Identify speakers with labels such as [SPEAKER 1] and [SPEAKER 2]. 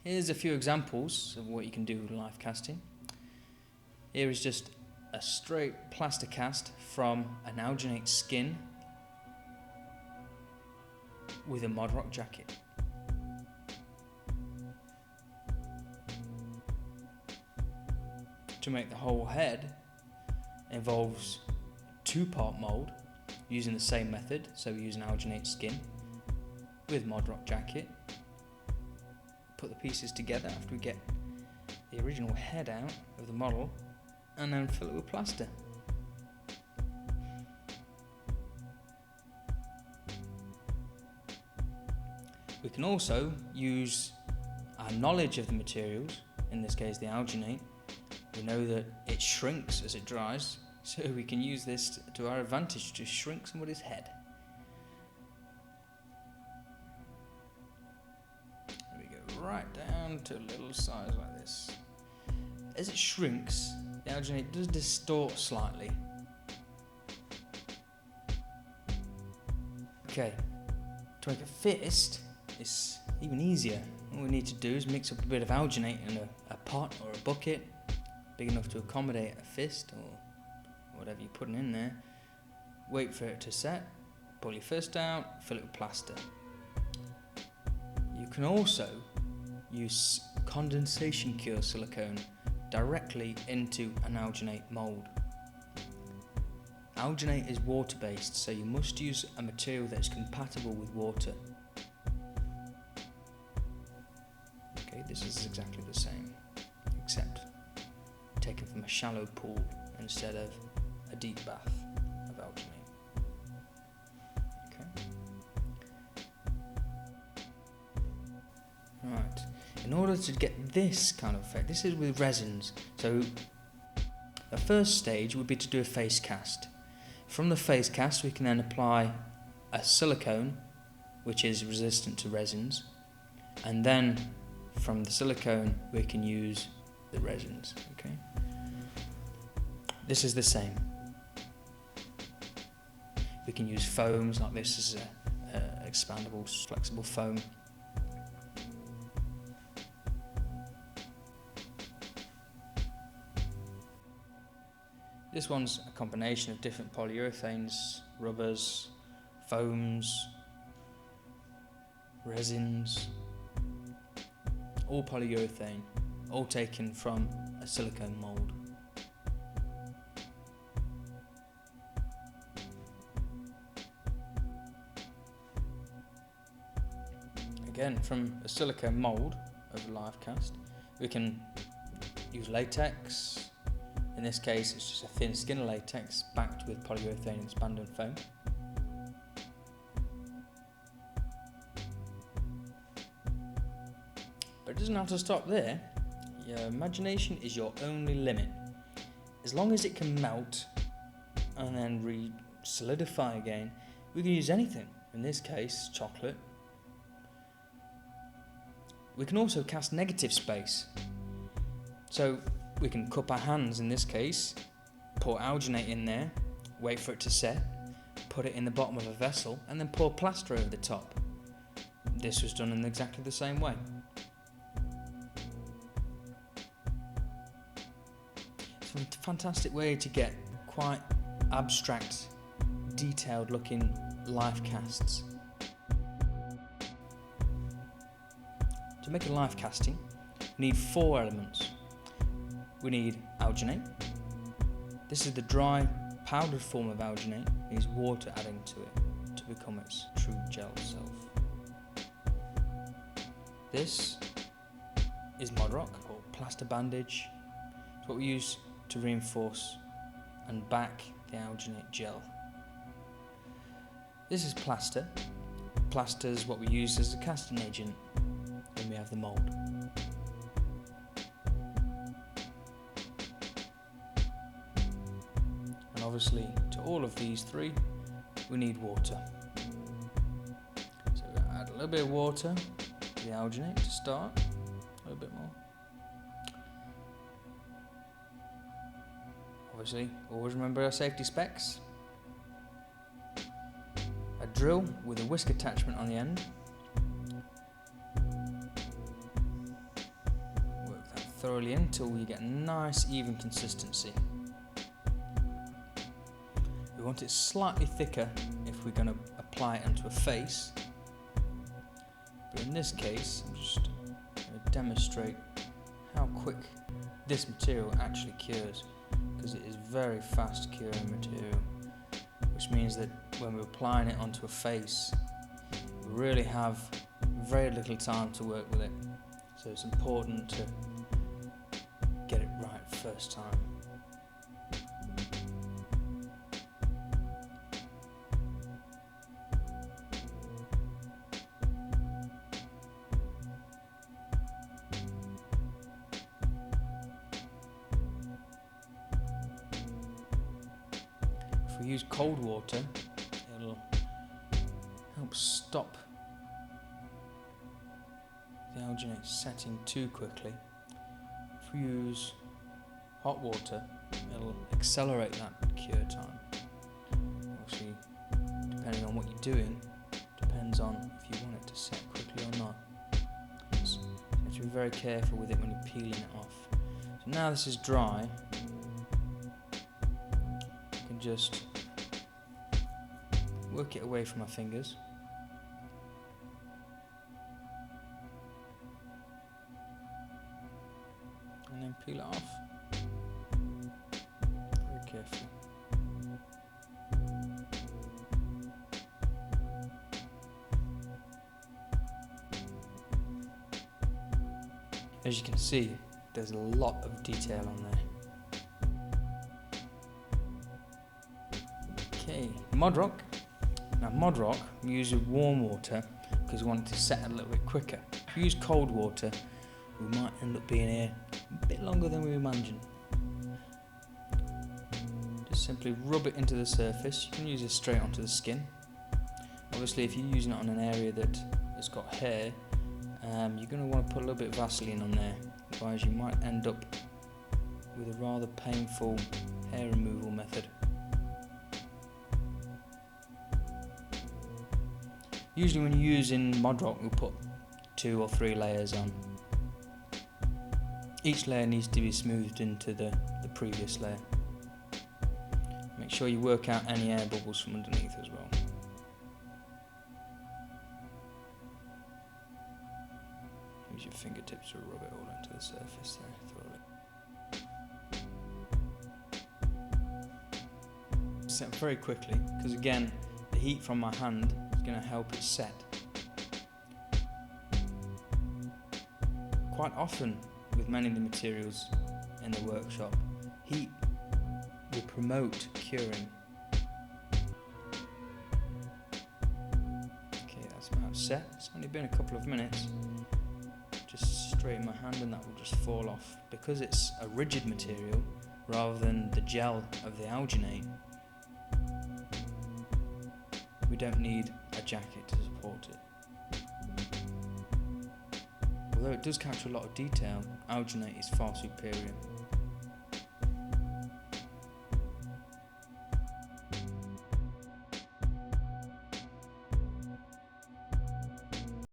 [SPEAKER 1] Here's a few examples of what you can do with live casting. Here is just a straight plaster cast from an alginate skin with a mod-roc jacket. To make the whole head involves 2-part mould using the same method, so we use an alginate skin with mod-roc jacket. Put the pieces together after we get the original head out of the model, and then fill it with plaster. We can also use our knowledge of the materials, in this case the alginate. We know that it shrinks as it dries, so we can use this to our advantage to shrink somebody's head. There we go, right down to a little size like this. As it shrinks, the alginate does distort slightly. Okay, to make a fist, it's even easier. All we need to do is mix up a bit of alginate in a pot or a bucket, big enough to accommodate a fist or whatever you're putting in there. Wait for it to set, pull your fist out, fill it with plaster. You can also use condensation cure silicone directly into an alginate mould. Alginate is water based, so you must use a material that is compatible with water. Okay, this is exactly the same, except taken from a shallow pool instead of a deep bath of alginate. Okay. Right. In order to get this kind of effect, this is with resins. So the first stage would be to do a face cast. From the face cast we can then apply a silicone which is resistant to resins, and then from the silicone we can use the resins. Okay. This is the same. We can use foams, like this is a expandable, flexible foam. This one's a combination of different polyurethanes, rubbers, foams, resins, all polyurethane, all taken from a silicone mould. Again, from a silicone mould of a live cast, we can use latex. In this case, it's just a thin skin of latex backed with polyurethane expanding foam. But it doesn't have to stop there. Your imagination is your only limit. As long as it can melt and then re-solidify again, we can use anything. In this case, chocolate. We can also cast negative space. So we can cup our hands in this case, pour alginate in there, wait for it to set, put it in the bottom of a vessel, and then pour plaster over the top. This was done in exactly the same way. It's a fantastic way to get quite abstract, detailed looking live casts. To make a live casting, we need 4 elements. We need alginate. This is the dry, powdered form of alginate. It needs water adding to it to become its true gel self. This is mod-roc, or plaster bandage. It's what we use to reinforce and back the alginate gel. This is plaster. Plaster is what we use as a casting agent when we have the mould. And obviously, to all of these 3, we need water. So we're going to add a little bit of water to the alginate to start, a little bit more. Obviously, always remember our safety specs. A drill with a whisk attachment on the end. thoroughly in until you get a nice even consistency. We want it slightly thicker if we're going to apply it onto a face, but in this case I'm just going to demonstrate how quick this material actually cures, because it is very fast curing material, which means that when we're applying it onto a face we really have very little time to work with it, so it's important to get it right first time. If we use cold water, it'll help stop the alginate setting too quickly. If we use hot water, it'll accelerate that cure time. Obviously, depending on what you're doing, depends on if you want it to set quickly or not. So you have to be very careful with it when you're peeling it off. So now this is dry, I can just work it away from my fingers. And then peel it off very carefully. As you can see, there's a lot of detail on there. Okay, mod-roc. Now mod-roc, we use warm water because we want it to set a little bit quicker. If we use cold water, we might end up being here a bit longer than we imagined. Just simply rub it into the surface. You can use it straight onto the skin. Obviously, if you're using it on an area that has got hair, you're going to want to put a little bit of Vaseline on there, otherwise you might end up with a rather painful hair removal method. Usually when you're using mod-roc, we'll put 2 or 3 layers on. Each layer needs to be smoothed into the previous layer. Make sure you work out any air bubbles from underneath as well. Use your fingertips to rub it all into the surface there thoroughly. Set very quickly, because again, the heat from my hand is going to help it set. Quite often, with many of the materials in the workshop, heat will promote curing. Okay, that's about set. It's only been a couple of minutes. Just straighten my hand and that will just fall off. Because it's a rigid material rather than the gel of the alginate, we don't need a jacket to support it. Although it does capture a lot of detail, alginate is far superior.